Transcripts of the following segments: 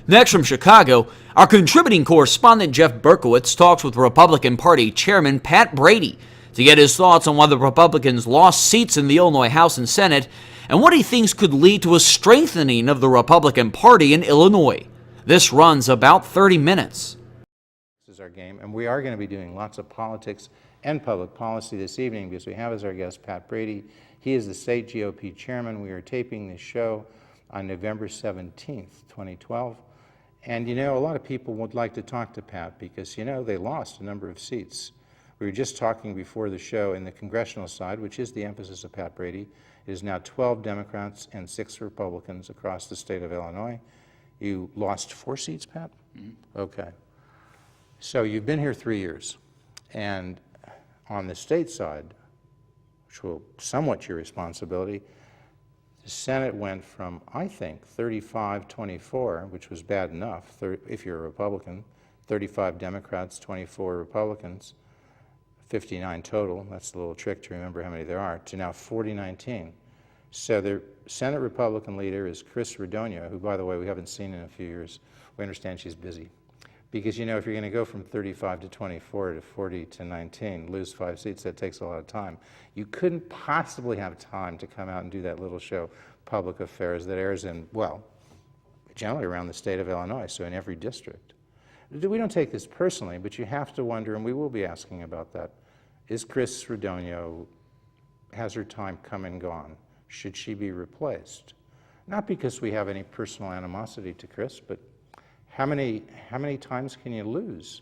Next from Chicago, our contributing correspondent Jeff Berkowitz talks with Republican Party Chairman Pat Brady to get his thoughts on why the Republicans lost seats in the Illinois House and Senate and what he thinks could lead to a strengthening of the Republican Party in Illinois. This runs about 30 minutes. This is our game, and we are going to be doing lots of politics and public policy this evening because we have as our guest Pat Brady. He is the state GOP chairman. We are taping this show on November 17th, 2012. And, you know, a lot of people would like to talk to Pat because, you know, they lost a number of seats. We were just talking before the show in the congressional side, which is the emphasis of Pat Brady. It is now 12 Democrats and 6 Republicans across the state of Illinois. You lost 4 seats, Pat? Mm-hmm. Okay. So you've been here 3 years. And on the state side, which will somewhat your responsibility, the Senate went from, I think, 35-24, which was bad enough if you're a Republican, 35 Democrats, 24 Republicans, 59 total, that's a little trick to remember how many there are, to now 40-19. So the Senate Republican leader is Chris Radogno, who, by the way, we haven't seen in a few years. We understand she's busy. Because, you know, if you're going to go from 35-24 to 40-19, lose 5 seats, that takes a lot of time. You couldn't possibly have time to come out and do that little show, Public Affairs, that airs in, well, generally around the state of Illinois, so in every district. We don't take this personally, but you have to wonder, and we will be asking about that, is Chris Radogno, has her time come and gone? Should she be replaced? Not because we have any personal animosity to Chris, but how many times can you lose?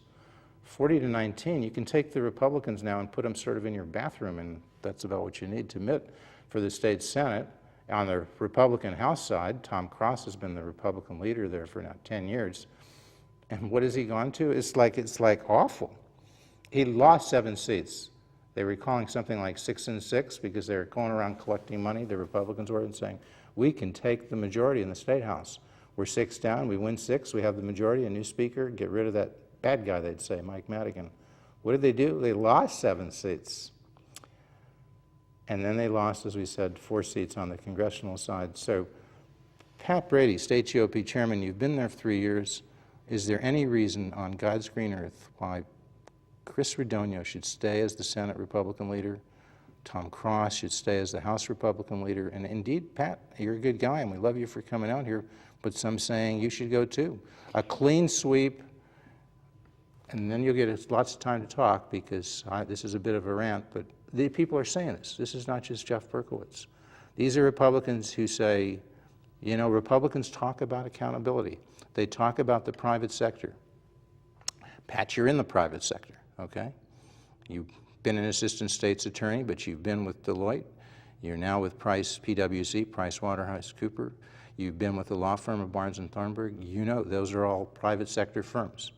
40-19, you can take the Republicans now and put them sort of in your bathroom, and that's about what you need to admit for the state Senate. On the Republican House side, Tom Cross has been the Republican leader there for now 10 years. And what has he gone to? It's like awful. He lost 7 seats. They were calling something like 6 and 6 because they were going around collecting money, the Republicans were, and saying, we can take the majority in the State House. We're 6 down, we win 6, we have the majority, a new speaker, get rid of that bad guy, they'd say, Mike Madigan. What did they do? They lost 7 seats. And then they lost, as we said, 4 seats on the congressional side. So Pat Brady, state GOP chairman, you've been there for 3 years. Is there any reason on God's green earth why Chris Radogno should stay as the Senate Republican leader, Tom Cross should stay as the House Republican leader, and indeed, Pat, you're a good guy and we love you for coming out here, but some saying you should go too. A clean sweep, and then you'll get lots of time to talk because this is a bit of a rant, but the people are saying this. This is not just Jeff Berkowitz. These are Republicans who say, you know, Republicans talk about accountability. They talk about the private sector. Pat, you're in the private sector, okay? You've been an assistant state's attorney, but you've been with Deloitte. You're now with PwC, PricewaterhouseCoopers. You've been with the law firm of Barnes & Thornburg. You know those are all private sector firms.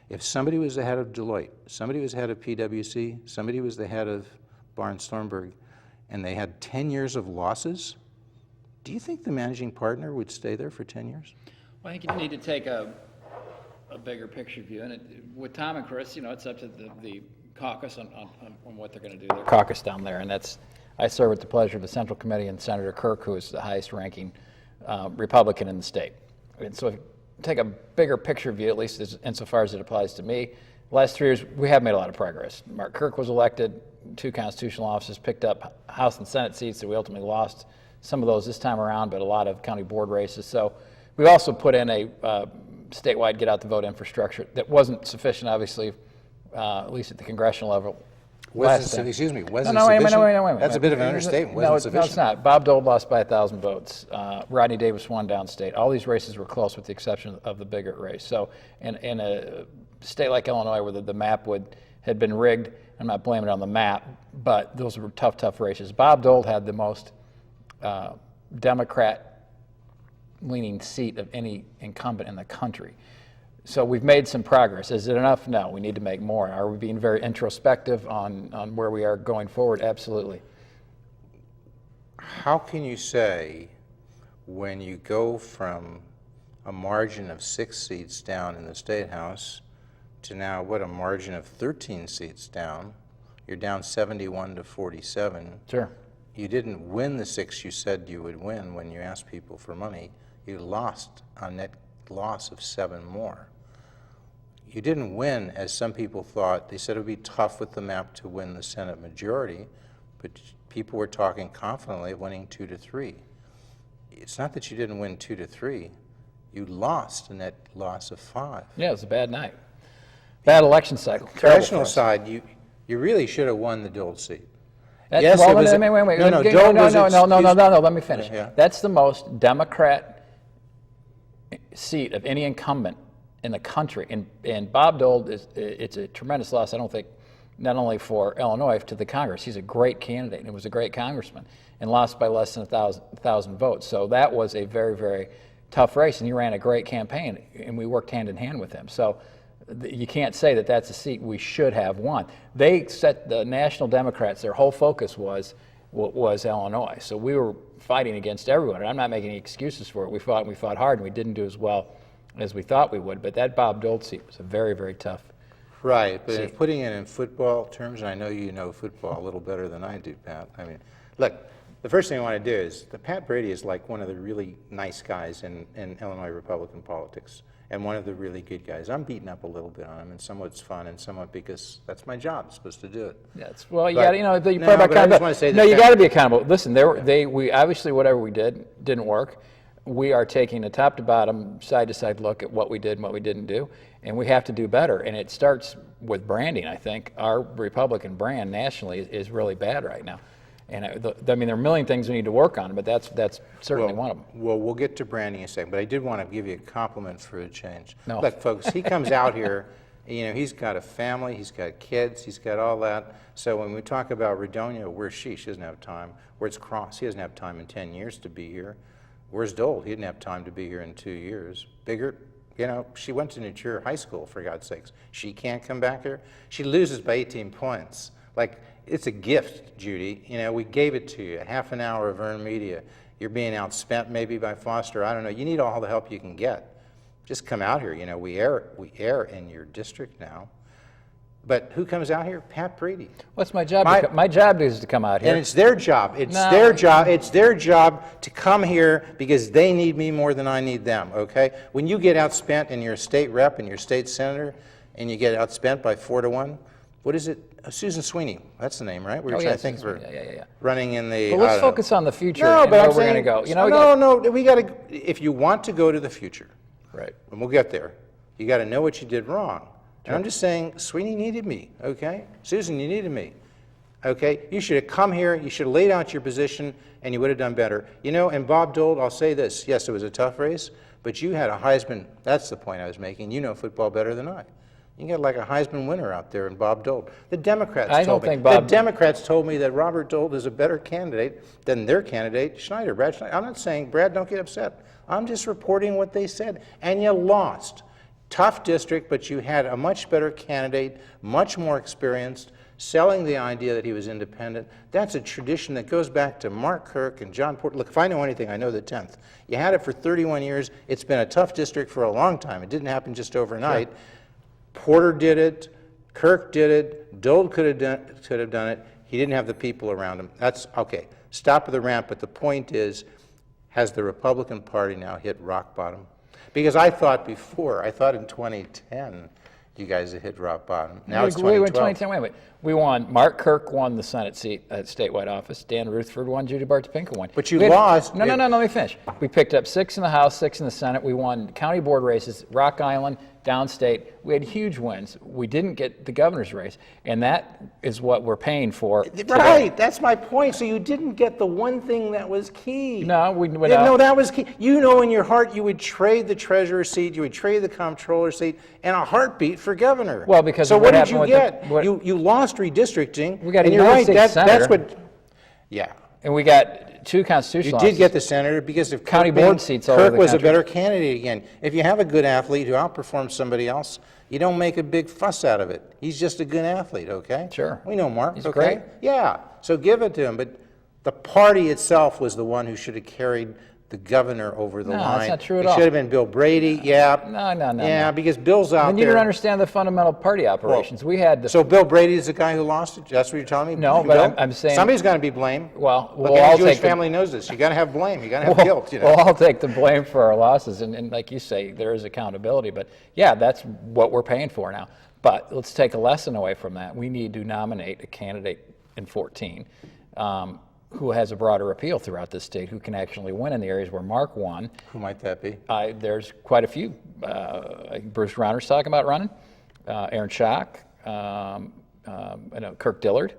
If somebody was the head of Deloitte, somebody was the head of PwC, somebody was the head of Barnes & Thornburg, and they had 10 years of losses, do you think the managing partner would stay there for 10 years? Well, I think you need to take a bigger picture view. And with Tom and Chris, you know, it's up to the caucus on what they're going to do. Their caucus down there. And I serve with the pleasure of the Central Committee and Senator Kirk, who is the highest ranking Republican in the state. And so if you take a bigger picture view, at least insofar as it applies to me, the last 3 years, we have made a lot of progress. Mark Kirk was elected, 2 constitutional offices, picked up House and Senate seats that we ultimately lost. Some of those this time around, but a lot of county board races. So we also put in a statewide get-out-the-vote infrastructure that wasn't sufficient, obviously, at least at the congressional level. Wasn't sufficient? Wait a minute. That's a bit of an understatement. No, it's not. Bob Dole lost by 1,000 votes. Rodney Davis won downstate. All these races were close with the exception of the Bigot race. So in a state like Illinois where the map had been rigged, I'm not blaming it on the map, but those were tough races. Bob Dole had the most Democrat-leaning seat of any incumbent in the country. So we've made some progress. Is it enough? No, we need to make more. Are we being very introspective on where we are going forward? Absolutely. How can you say when you go from a margin of 6 seats down in the State House to now, what, a margin of 13 seats down, you're down 71-47. Sure. You didn't win the 6 you said you would win when you asked people for money. You lost on net loss of 7 more. You didn't win, as some people thought. They said it would be tough with the map to win the Senate majority, but people were talking confidently of winning 2 to 3. It's not that you didn't win 2 to 3. You lost a net loss of 5. Yeah, it was a bad night. Bad election cycle. Terrible Congressional for us. side, you really should have won the Dole seat. That's, Yes, well, it was wait. no, Dole was no, let me finish. Yeah. That's the most Democrat seat of any incumbent in the country. And Bob Dole, it's a tremendous loss, I don't think, not only for Illinois, to the Congress. He's a great candidate, and he was a great congressman, and lost by less than 1,000 votes. So that was a very, very tough race, and he ran a great campaign, and we worked hand in hand with him. So you can't say that that's a seat we should have won. They set the National Democrats, their whole focus was Illinois. So we were fighting against everyone, and I'm not making any excuses for it. We fought hard, and we didn't do as well as we thought we would. But that Bob Dole seat was a very, very tough. Right, but if putting it in football terms, and I know you know football a little better than I do, Pat. I mean, look, the first thing I want to do is Pat Brady is like one of the really nice guys in Illinois Republican politics, and one of the really good guys. I'm beating up a little bit on him, and somewhat it's fun, and somewhat because that's my job. I'm supposed to do it. Yes. Well, you But- got to, you know, you No, play by but I just wanna say accountability. No, this, you Pat. got to be accountable. Listen, we obviously whatever we did didn't work. We are taking a top to bottom, side to side look at what we did and what we didn't do, and we have to do better. And it starts with branding. I think our Republican brand nationally is really bad right now. And I mean, there are a million things we need to work on, but that's certainly one of them. Well, we'll get to branding in a second, but I did want to give you a compliment for a change. No. Look, folks, he comes out here, you know, he's got a family, he's got kids, he's got all that. So when we talk about Redonia, where's she? She doesn't have time. Where's Cross? He doesn't have time in 10 years to be here. Where's Dole? He didn't have time to be here in 2 years. Bigger, you know, she went to New Trier High School, for God's sakes. She can't come back here. She loses by 18 points. Like, it's a gift, Judy. You know, we gave it to you, a half an hour of earned media. You're being outspent maybe by Foster. I don't know. You need all the help you can get. Just come out here. You know, we air in your district now. But who comes out here? Pat Brady. What's my job? My job is to come out here. And it's their job. It's No. their job. It's their job to come here because they need me more than I need them, okay? When you get outspent and you're a state rep and you're a state senator and you get outspent by 4 to 1, what is it? Susan Sweeney. That's the name, right? We're Oh, yeah, I think Susan for Sweeney. Yeah. running in the But let's focus on the future No, and but where I'm we're going to saying, go. You know, no, we got to, if you want to go to the future, right. and we'll get there, you got to know what you did wrong. And I'm just saying, Sweeney needed me, okay? Susan, you needed me, okay? You should have come here, you should have laid out your position, and you would have done better. You know, and Bob Dole, I'll say this, yes, it was a tough race, but you had a Heisman, that's the point I was making, you know football better than I. You got like a Heisman winner out there in Bob Dole. The Democrats told me that Robert Dole is a better candidate than their candidate, Schneider, Brad Schneider. I'm not saying, Brad, don't get upset. I'm just reporting what they said, and you lost. Tough district, but you had a much better candidate, much more experienced, selling the idea that he was independent. That's a tradition that goes back to Mark Kirk and John Porter. Look, if I know anything, I know the 10th. You had it for 31 years. It's been a tough district for a long time. It didn't happen just overnight. Sure. Porter did it. Kirk did it. Dole could have done it. He didn't have the people around him. That's okay. Stop at the ramp, but the point is, has the Republican Party now hit rock bottom? Because I thought in 2010, you guys had hit rock bottom. Now it's 2012. Wait. We won. Mark Kirk won the Senate seat at statewide office. Dan Rutherford won. Judy Bartopinka won. But you lost. No, let me finish. We picked up 6 in the House, 6 in the Senate. We won county board races, Rock Island, downstate. We had huge wins. We didn't get the governor's race, and that is what we're paying for today. Right, that's my point. So you didn't get the one thing that was key. No, No, that was key. You know in your heart you would trade the treasurer seat, you would trade the comptroller seat, and a heartbeat for governor. Well, because so of what what did you happened get? with You lost redistricting. We got a and you're right. United States That's senator. what. Yeah. And we got 2 constitutional You did offices. get the senator because if County Kirk board being- seats all over Kirk the was a country. better candidate again. If you have a good athlete who outperforms somebody else, you don't make a big fuss out of it. He's just a good athlete, okay? Sure. We know Mark, He's okay? great. Yeah, so give it to him. But the party itself was the one who should have carried the governor over the No, line. that's not true at It all. should have been Bill Brady. Yeah. No. Yeah, because Bill's out Then there. you don't understand the fundamental party operations. We had the So Bill Brady is the guy who lost it? That's what you're telling me? No, Bill? but I'm saying- Somebody's got to be blamed. Well, Look, we'll every all Jewish take the- family knows this. You got to have blame. You got to have guilt. You know? We'll all take the blame for our losses, and like you say, there is accountability. But yeah, that's what we're paying for now. But let's take a lesson away from that. We need to nominate a candidate in 14 who has a broader appeal throughout this state, who can actually win in the areas where Mark won. Who might that be? There's quite a few. Bruce Rauner's talking about running. Aaron Schock. I know Kirk Dillard.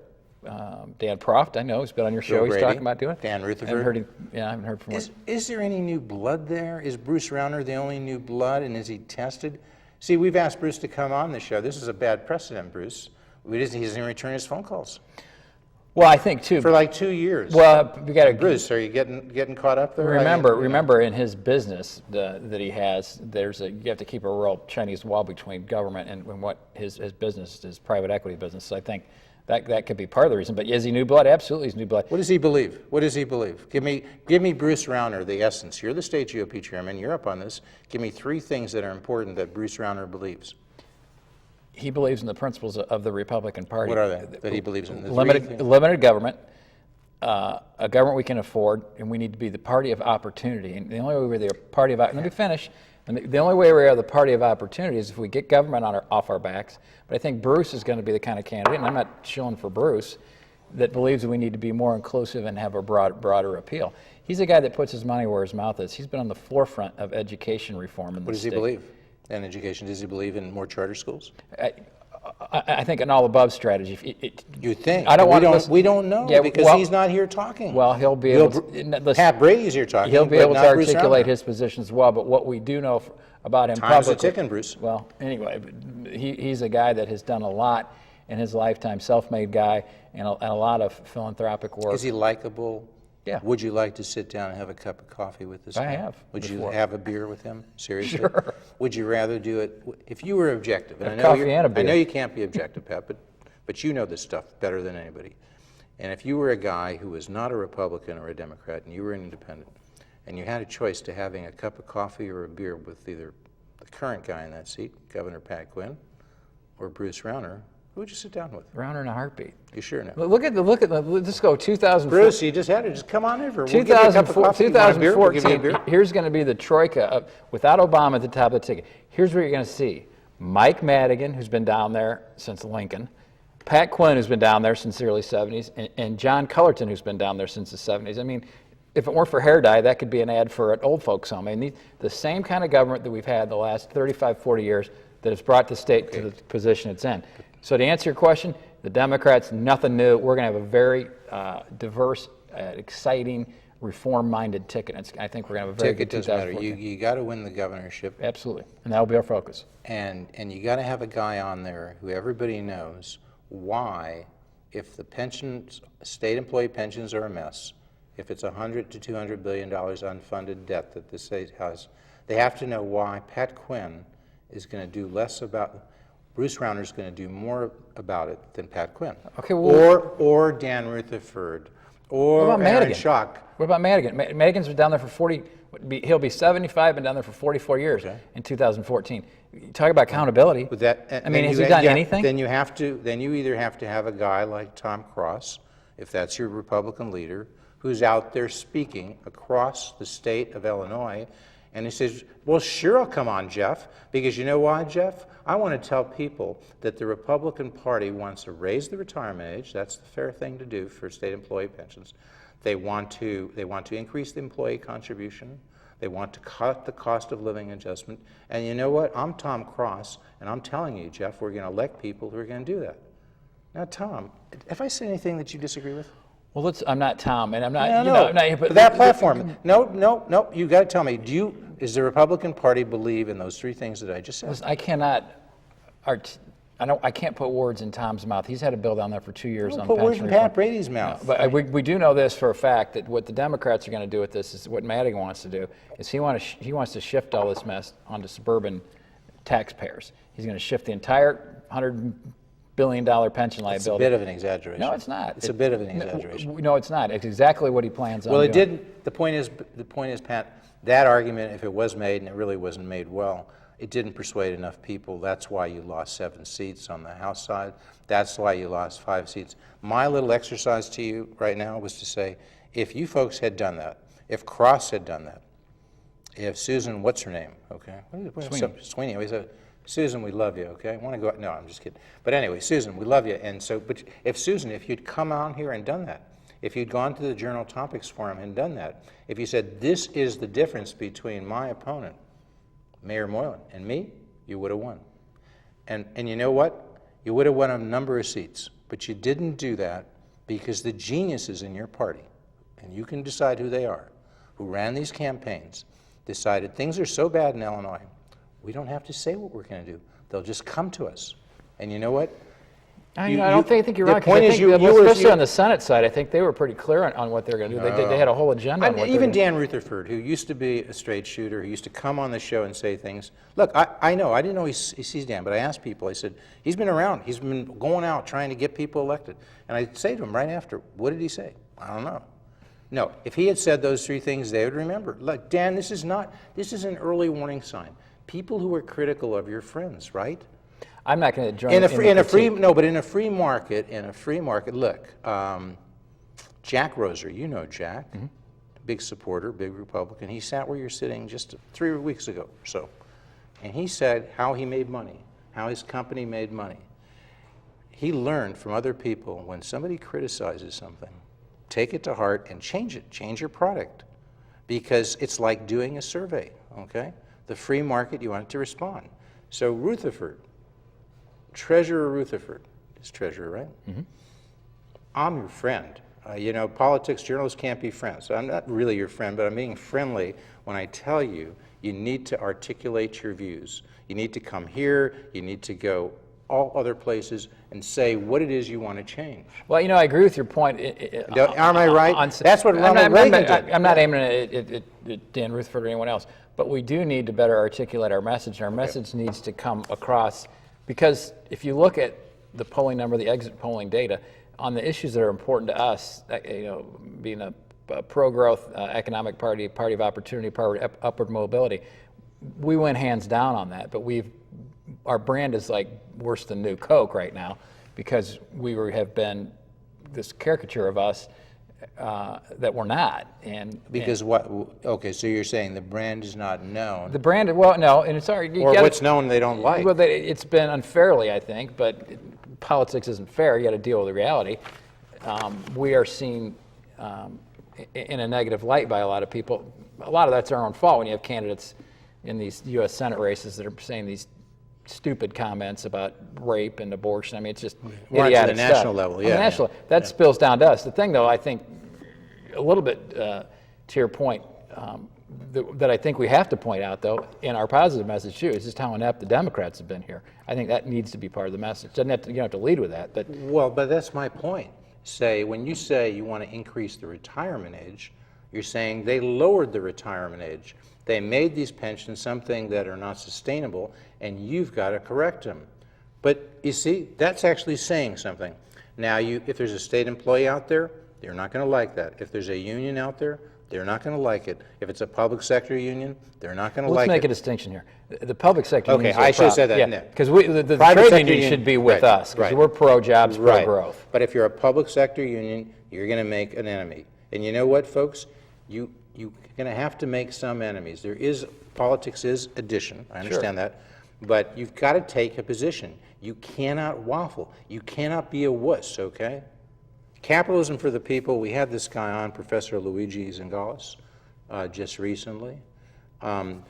Dan Proft, I know, he's been on your show. Bill He's Brady, talking about doing it. Dan I Rutherford. I haven't heard from him. Is there any new blood there? Is Bruce Rauner the only new blood, and is he tested? See, we've asked Bruce to come on the show. This is a bad precedent, Bruce. He doesn't even return his phone calls Well, I think too. for like 2 years. Well, we got to Bruce, are you getting caught up there? remember in his business that he has, you have to keep a real Chinese wall between government and what his business, his private equity business. So I think that could be part of the reason. But is he new blood? Absolutely, he's new blood. What does he believe? What does he believe? Give me Bruce Rauner, the essence. You're the state GOP chairman. You're up on this. Give me 3 things that are important that Bruce Rauner believes. He believes in the principles of the Republican Party. What are they that he believes in? Limited government, a government we can afford, and we need to be the party of opportunity. And the only way we're the party of let me finish. And the only way we are the party of opportunity is if we get government off our backs. But I think Bruce is going to be the kind of candidate, and I'm not shilling for Bruce, that believes that we need to be more inclusive and have a broader appeal. He's a guy that puts his money where his mouth is. He's been on the forefront of education reform in the What does state. he believe in education? Does he believe in more charter schools? I think an all-above strategy. You think? I don't want to. We don't know because he's not here talking. Well, he'll be able to. Pat Brady's here talking. He'll be but able to not Bruce articulate Rauner. his position as well. But what we do know about him Time's a publicly. ticking, Bruce. Well, anyway, he's a guy that has done a lot in his lifetime, self-made guy, and a lot of philanthropic work. Is he likable? Yeah. Would you like to sit down and have a cup of coffee with this guy? I have Would you before. have a beer with him? Seriously? Sure. Would you rather do it if you were objective? And coffee and a beer. I know you can't be objective, Pat, but you know this stuff better than anybody. And if you were a guy who was not a Republican or a Democrat and you were an independent, and you had a choice to having a cup of coffee or a beer with either the current guy in that seat, Governor Pat Quinn, or Bruce Rauner, who would you sit down with? Rauner in a heartbeat. You sure know? Look at let's go 2004. Bruce, you just had it. Just come on over. We'll give you a cup of coffee. You want a beer? We'll give you a 2014, beer. here's going to be the troika without Obama at the top of the ticket. Here's what you're going to see. Mike Madigan, who's been down there since Lincoln, Pat Quinn, who's been down there since the early 70s, and John Cullerton, who's been down there since the 70s. I mean, if it weren't for hair dye, that could be an ad for an old folks home. I mean, the same kind of government that we've had the last 35, 40 years that has brought the state to the position it's in. So to answer your question, the Democrats, nothing new. We're going to have a very diverse, exciting, reform-minded ticket. I think we're going to have a very Ticket good doesn't matter. 2014. You got to win the governorship, Absolutely, and that'll be our focus. and you got to have a guy on there who everybody knows why, if the pensions, state employee pensions are a mess, if it's $100 to $200 billion unfunded debt that the state has, they have to know why Pat Quinn is going to do less about. Bruce Rauner is going to do more about it than Pat Quinn. Okay, well, or Dan Rutherford, or what about Aaron Madigan? Schock. What about Madigan? Madigan's been down there for 40. He'll be 75, been down there for 44 years in 2014. You talk about accountability. With that, I mean, has he done anything? Then you either have to have a guy like Tom Cross, if that's your Republican leader, who's out there speaking across the state of Illinois, and he says, well, sure, I'll come on, Jeff, because you know why, Jeff? I want to tell people that the Republican Party wants to raise the retirement age. That's the fair thing to do for state employee pensions. They want to increase the employee contribution. They want to cut the cost of living adjustment. And you know what? I'm Tom Cross, and I'm telling you, Jeff, we're going to elect people who are going to do that. Now, Tom, have I said anything that you disagree with? Well, I'm not Tom, and I'm not. No, you know, I'm not, but that platform. No. You got to tell me. Does the Republican Party believe in those 3 things that I just said? Listen, I cannot. I can't put words in Tom's mouth. He's had a bill down there for 2 years on Put pension words in reform. Pat Brady's mouth. But we do know this for a fact that what the Democrats are going to do with this is what Madigan wants to do is he wants to shift all this mess onto suburban taxpayers. He's going to shift the entire $100 billion-dollar pension It's a liability. bit of an exaggeration. No, it's not. It's a bit of an exaggeration. No, it's not. It's exactly what he plans on Well, doing. it didn't. The point is, Pat, that argument, if it was made, and it really wasn't made well, it didn't persuade enough people. That's why you lost 7 seats on the House side. That's why you lost 5 seats. My little exercise to you right now was to say, if you folks had done that, if Cross had done that, if Susan, what's her name? Okay, Sweeney. We said, Susan, we love you. Okay, I want to go. No, I'm just kidding. But anyway, Susan, we love you. And so, but if Susan, if you'd come out here and done that, if you'd gone to the Journal Topics Forum and done that, if you said, this is the difference between my opponent, Mayor Moylan, and me, you would have won. And you know what? You would have won a number of seats. But you didn't do that because the geniuses in your party, and you can decide who they are, who ran these campaigns, decided things are so bad in Illinois, we don't have to say what we're going to do. They'll just come to us. And you know what? I don't think you're the right. 'Cause point I is think, you were- especially on the Senate side, I think they were pretty clear on what they're going to do. They had a whole agenda on what Even they're Dan Rutherford, who used to be a straight shooter, who used to come on the show and say things. Look, I know, I didn't know he sees Dan, but I asked people, I said, he's been around, he's been going out trying to get people elected. And I say to him right after, what did he say? I don't know. No, if he had said those 3 things, they would remember. Look, Dan, this is an early warning sign. People who are critical of your friends, right? I'm not going to join In a free market, look, Jack Roser, you know Jack, big supporter, big Republican. He sat where you're sitting just 3 weeks ago or so, and he said how he made money, how his company made money. He learned from other people, when somebody criticizes something, take it to heart and change it, change your product, because it's like doing a survey, okay? The free market, you want it to respond. So Rutherford, Treasurer Rutherford is treasurer, right? I'm your friend. You know, politics journalists can't be friends. So I'm not really your friend, but I'm being friendly when I tell you, you need to articulate your views. You need to come here, you need to go all other places and say what it is you want to change. Well, you know, I agree with your point. Am I right? That's what Ronald Reagan did. I'm not aiming at Dan Rutherford or anyone else, but we do need to better articulate our message. Our message needs to come across, because if you look at the polling number, the exit polling data, on the issues that are important to us, you know, being a pro-growth economic party, party of opportunity, party of upward mobility, we went hands down on that. But our brand is like worse than New Coke right now, because have been this caricature of us that we're not. What? Okay, so you're saying the brand is not known. The brand, well, no, and it's already. Or what's known they don't like. Well, it's been unfairly, I think, but politics isn't fair. You got to deal with the reality. We are seen in a negative light by a lot of people. A lot of that's our own fault when you have candidates in these U.S. Senate races that are saying these stupid comments about rape and abortion. I mean, it's just idiotic on the stuff. national level, yeah. On the national, that spills down to us. The thing, though, I think, a little bit to your point, that I think we have to point out, though, in our positive message too, is just how inept the Democrats have been here. I think that needs to be part of the message. You don't have to lead with that, but But that's my point. When you say you want to increase the retirement age, you're saying they lowered the retirement age. They made these pensions something that are not sustainable, and you've got to correct them. But you see, that's actually saying something. Now, if there's a state employee out there, they're not going to like that. If there's a union out there, they're not going to like it. If it's a public sector union, they're not going to like it. Let's make a distinction here. The public sector Okay, unions I should have said that. Yeah, because the Private trade sector union union, should be with right, us, because right. we're pro-jobs, pro-growth. But if you're a public sector union, you're going to make an enemy. And you know what, folks? You're going to have to make some enemies. Politics is addition, I understand that, but you've got to take a position. You cannot waffle. You cannot be a wuss, okay? Capitalism for the People, we had this guy on, Professor Luigi Zingales, just recently.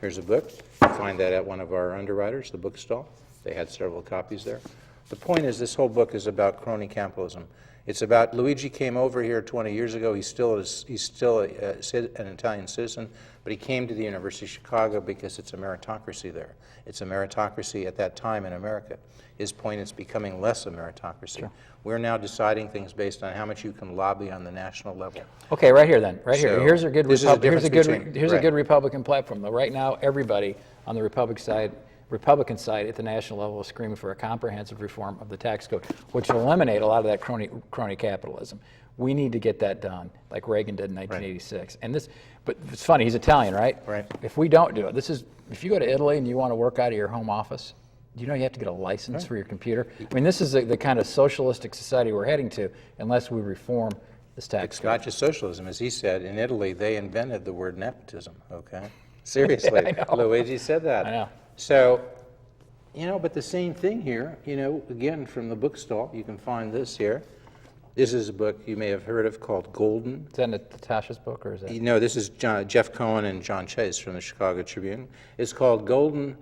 Here's a book. You find that at one of our underwriters, the bookstall. They had several copies there. The point is, this whole book is about crony capitalism. It's about Luigi came over here 20 years ago. He's still an Italian citizen, but he came to the University of Chicago because it's a meritocracy there. It's a meritocracy at that time in America. His point is becoming less a meritocracy. Sure. We're now deciding things based on how much you can lobby on the national level. Okay, right here then. Right here. Here's a good a good Republican platform. Right now, everybody on the Republican side Republican side at the national level is screaming for a comprehensive reform of the tax code, which will eliminate a lot of that crony capitalism. We need to get that done, like Reagan did in 1986. And this, but it's funny, he's Italian, right? Right. If we don't do it, if you go to Italy and you want to work out of your home office, you know you have to get a license for your computer. I mean, this is the kind of socialistic society we're heading to unless we reform this tax code. Not just socialism, as he said. In Italy, they invented the word nepotism, okay? Seriously. Luigi said that. I know. So, but the same thing here, again, from the bookstall, you can find this here. This is a book you may have heard of called Golden. Is that Natasha's book, or is that? No, this is Jeff Cohen and John Chase from the Chicago Tribune. It's called Golden,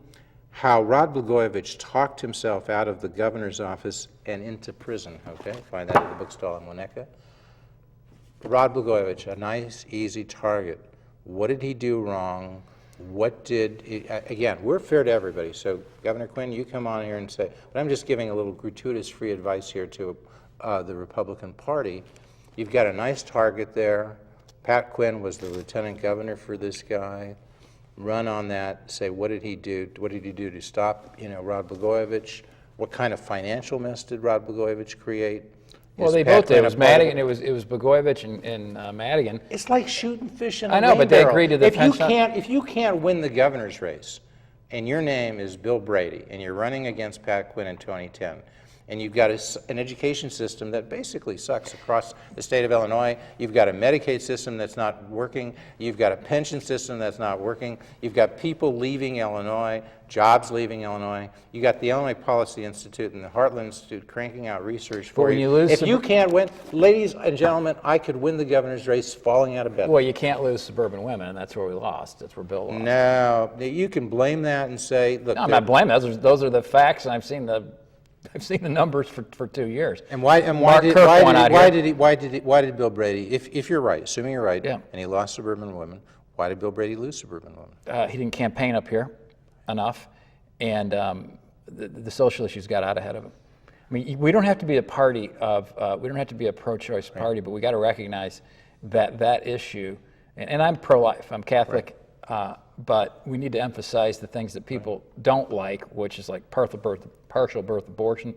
How Rod Blagojevich Talked Himself Out of the Governor's Office and Into Prison, okay? Find that at the bookstall in Winnetka. Rod Blagojevich, a nice, easy target. What did he do wrong? Again, we're fair to everybody. So, Governor Quinn, you come on here and say, but I'm just giving a little gratuitous free advice here to the Republican Party. You've got a nice target there. Pat Quinn was the lieutenant governor for this guy. Run on that, say, what did he do? What did he do to stop, Rod Blagojevich? What kind of financial mess did Rod Blagojevich create? Well, they both did. It was Madigan. It was Blagojevich and Madigan. It's like shooting fish in a I know, but they barrel. agreed to the If you can't win the governor's race, and your name is Bill Brady, and you're running against Pat Quinn in 2010, and you've got an education system that basically sucks across the state of Illinois. You've got a Medicaid system that's not working. You've got a pension system that's not working. You've got people leaving Illinois, jobs leaving Illinois. You got the Illinois Policy Institute and the Heartland Institute cranking out research for when you lose if you can't win, ladies and gentlemen, I could win the governor's race falling out of bed. Well, you can't lose suburban women, and that's where we lost. That's where Bill lost. No, you can blame that and say, look. No, I'm not blaming. Those are the facts, and I've seen the numbers for 2 years. And why did Bill Brady, if you're right, assuming you're right, Yeah. and he lost suburban women, why did Bill Brady lose suburban women? He didn't campaign up here enough, and the social issues got out ahead of him. I mean, we don't have to be a party of, we don't have to be a pro-choice party, but we got to recognize that issue. And I'm pro-life. I'm Catholic, but we need to emphasize the things that people don't like, which is like partial birth abortion,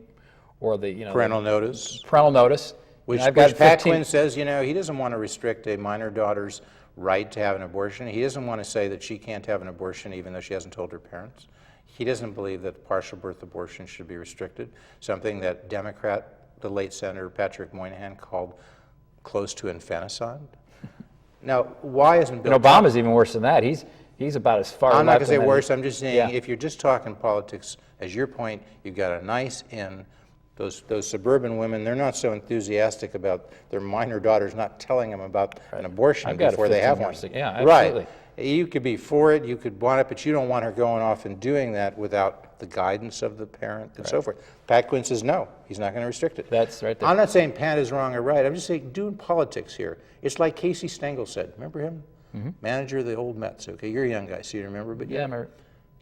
or the Parental notice. Parental notice. Which I've got Pat 15 Quinn says, he doesn't want to restrict a minor daughter's right to have an abortion. He doesn't want to say that she can't have an abortion even though she hasn't told her parents. He doesn't believe that partial birth abortion should be restricted, something that Democrat, the late Senator Patrick Moynihan, called close to infanticide. Now, why isn't Bill... And Obama's even worse than that. He's about as far I'm not left going to say than worse. I'm just saying, Yeah. if you're just talking politics, as your point, you've got a nice in. Those suburban women, they're not so enthusiastic about their minor daughters not telling them about an abortion I've got a before they have 15-year one. sick- yeah, absolutely. Right. You could be for it, you could want it, but you don't want her going off and doing that without the guidance of the parent and so forth. Pat Quinn says no, he's not going to restrict it. That's right there. I'm not saying Pat is wrong or right. I'm just saying doing politics here. It's like Casey Stengel said. Remember him? Manager of the old Mets. Okay, you're a young guy, so you remember. But Yeah, I remember.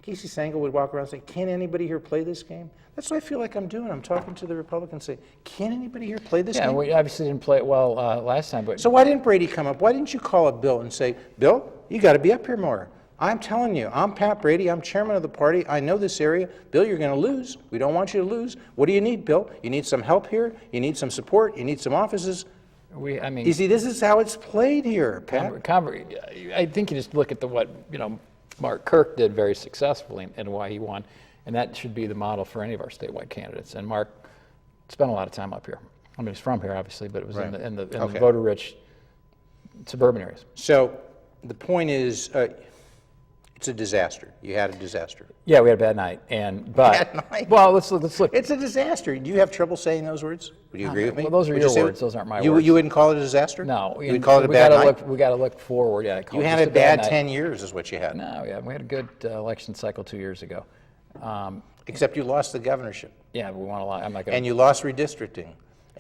Casey Stengel would walk around and say, "Can anybody here play this game?" That's what I feel like I'm doing. I'm talking to the Republicans, saying, "Can anybody here play this Yeah, game?" we obviously didn't play it well last time, but So why didn't Brady come up? Why didn't you call up Bill and say, "Bill, you got to be up here more"? I'm telling you, I'm Pat Brady. I'm chairman of the party. I know this area. Bill, you're going to lose. We don't want you to lose. What do you need, Bill? You need some help here. You need some support. You need some offices. You see, this is how it's played here, Pat. I think you just look at what Mark Kirk did very successfully and why he won, and that should be the model for any of our statewide candidates. And Mark spent a lot of time up here. I mean, he's from here, obviously, but it was Right. in the Okay. voter-rich suburban areas. So the point is, it's a disaster. You had a disaster. Yeah, we had a bad night, but Bad night? well, let's look. It's a disaster. Do you have trouble saying those words? Would you agree with me? Well, those are Would your you say- words. Those aren't my you, words. You wouldn't call it a disaster? No, You would call it a bad night? We got to look forward. Yeah, I call You it had just a bad night. 10 years is what you had. No, yeah, we had a good election cycle 2 years ago. Except you lost the governorship. Yeah, we won a lot. I'm not going. And you lost redistricting.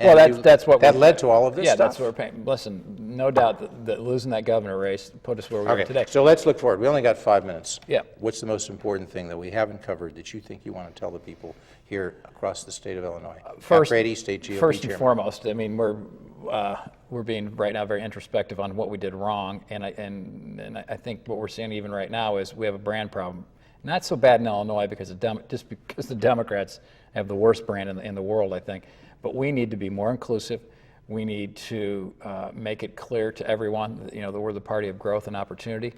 Well, And that's what that we're- led to all of this Yeah, stuff. that's what we're paying. Listen, no doubt that losing that governor race put us where we are Okay, today. so let's look forward. We only got 5 minutes. Yeah. What's the most important thing that we haven't covered that you think you want to tell the people here across the state of Illinois? Pat Brady, State GOP First and Chairman. foremost, I mean, we're being right now very introspective on what we did wrong, and I think what we're seeing even right now is we have a brand problem. Not so bad in Illinois because just because the Democrats have the worst brand in the world, I think. But we need to be more inclusive. We need to make it clear to everyone, that we're the party of growth and opportunity,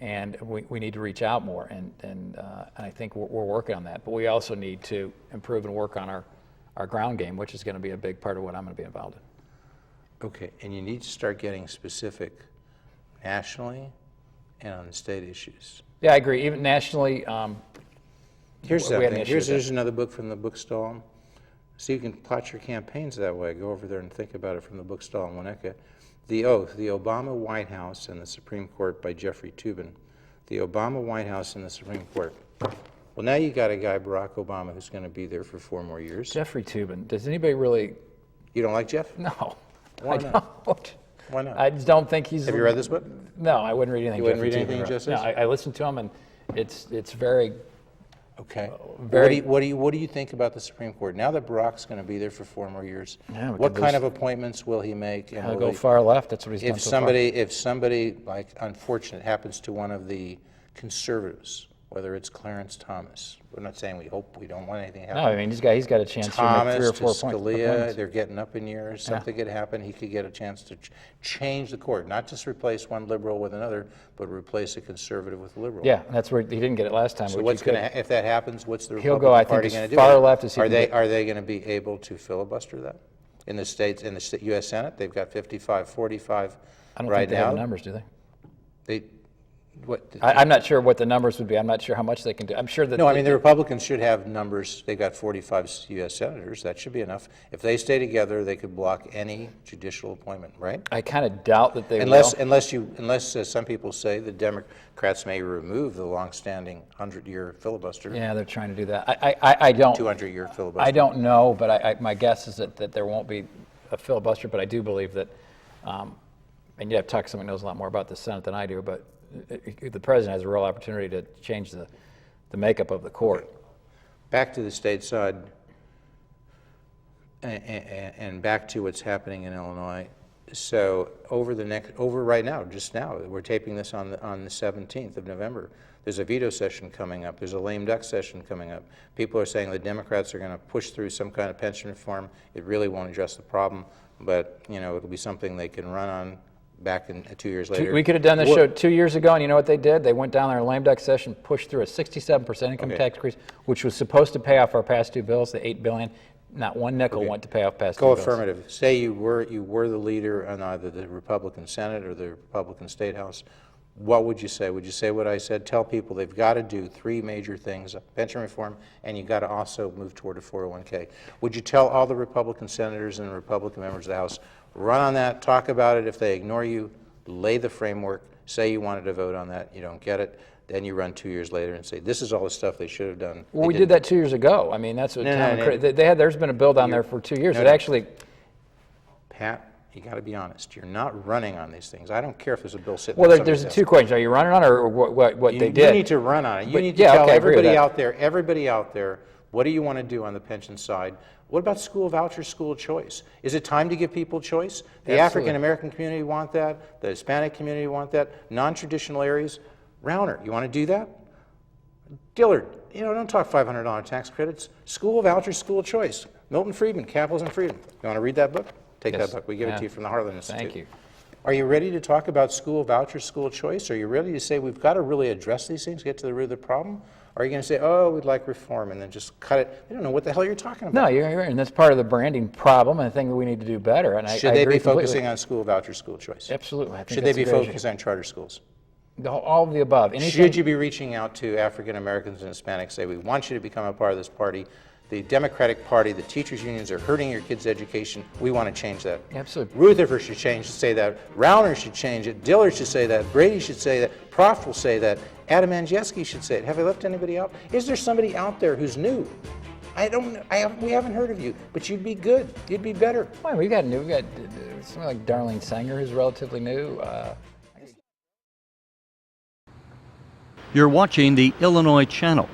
and we need to reach out more. And I think we're working on that. But we also need to improve and work on our ground game, which is going to be a big part of what I'm going to be involved in. Okay, and you need to start getting specific nationally and on the state issues. Yeah, I agree. Even nationally, Here's we had an something. issue with Here's another book from the bookstall. So you can plot your campaigns that way. Go over there and think about it from the bookstall in Winnetka. The Oath, the Obama White House and the Supreme Court by Jeffrey Toobin. The Obama White House and the Supreme Court. Well, now you got a guy, Barack Obama, who's going to be there for 4 more years. Jeffrey Toobin. Does anybody really? You don't like Jeff? No. Why I not? don't. Why not? I just don't think he's. Have you read this book? No, I wouldn't read anything. You wouldn't Jeffrey read anything Toobin he just wrote. says? No, I listened to him, and it's very. Okay. Very- What do you think about the Supreme Court now that Barack's going to be there for 4 more years? Yeah, we what could kind lose- of appointments will he make? And I'll will go he- far left. That's what he's done if so somebody like unfortunate happens to one of the conservatives, whether it's Clarence Thomas, we're not saying we hope, we don't want anything to far. happen. No, I mean he's got a chance to make 3 Thomas or to 4 points. Scalia, appointments. they're getting up in years. Something could happen. He could get a chance to change the court, not just replace one liberal with another, but replace a conservative with a liberal. Yeah, that's where he didn't get it last time. So which what's he could- going to, if that happens, what's the He'll Republican go, I think, Party as going to do? far left as he Are can they get. are they going to be able to filibuster that in the states, in the U.S. Senate? They've got 55-45 I don't right think they have now. the numbers, do they? They what? I'm not sure what the numbers would be. I'm not sure how much they can do. I'm sure that. No, I mean the Republicans should have numbers. They've got 45 U.S. senators. That should be enough. If they stay together, they could block any judicial appointment, right? I kind of doubt that they Unless will. some people say the Democrats may remove the longstanding 100-year filibuster, Yeah, they're trying to do that. I don't. 200-year filibuster. I don't know, but my guess is that there won't be a filibuster. But I do believe that, and you have to talk to someone who knows a lot more about the Senate than I do. But the president has a real opportunity to change the makeup of the court. Back to the state side, and back to what's happening in Illinois. So right now, just now, we're taping this on the 17th of November. There's a veto session coming up. There's a lame duck session coming up. People are saying the Democrats are going to push through some kind of pension reform. It really won't address the problem, but it'll be something they can run on back in 2 years later. We could have done this show 2 years ago, and you know what they did? They went down there in a lame duck session, pushed through a 67% income tax increase, which was supposed to pay off our past 2 bills, the $8 billion. Not one nickel went to pay off past 2 bills. Affirmative. Say you were the leader on either the Republican Senate or the Republican State House. What would you say? Would you say what I said? Tell people they've got to do 3 major things: pension reform, and you've got to also move toward a 401k. Would you tell all the Republican senators and Republican members of the House, run on that, talk about it? If they ignore you, lay the framework, say you wanted to vote on that, you don't get it, then you run 2 years later and say, this is all the stuff they should have done. Well, we did that 2 years ago. I mean, that's what there's been a bill down there for 2 years. It actually. Pat, you got to be honest. You're not running on these things. I don't care if there's a bill sitting. Well, on there's somebody's 2 questions. Are you running on it, or what they did? You need to run on it. You need to tell everybody out there, what do you want to do on the pension side? What about school vouchers, school choice? Is it time to give people choice? The African American community want that. The Hispanic community want that. Non-traditional areas. Rauner, you want to do that? Dillard, don't talk $500 tax credits. School vouchers, school choice. Milton Friedman, Capitalism and Freedom. You want to read that book? Take that book. We give it to you from the Harlan Institute. Thank you. Are you ready to talk about school vouchers, school choice? Are you ready to say we've got to really address these things, get to the root of the problem? Or are you going to say, oh, we'd like reform, and then just cut it? They don't know what the hell you're talking about. No, you're right, and that's part of the branding problem, and I think that we need to do better. And Should I they agree be completely. focusing on school vouchers, school choice? Absolutely. I think Should they that's be a great focused on charter schools? all of the above. Anything, Should you be reaching out to African Americans and Hispanics, say, we want you to become a part of this party. The Democratic Party, the teachers' unions are hurting your kids' education. We want to change that. Absolutely. Rutherford should say that. Rauner should change it. Dillard should say that. Brady should say that. Proft will say that. Adam Andrzejewski should say it. Have I left anybody out? Is there somebody out there who's new? We haven't heard of you, but you'd be good. You'd be better. Well, we've got something like Darlene Sanger, who's relatively new. You're watching the Illinois Channel,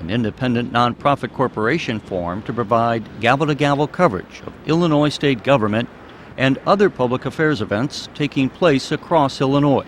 an independent nonprofit corporation formed to provide gavel-to-gavel coverage of Illinois state government and other public affairs events taking place across Illinois.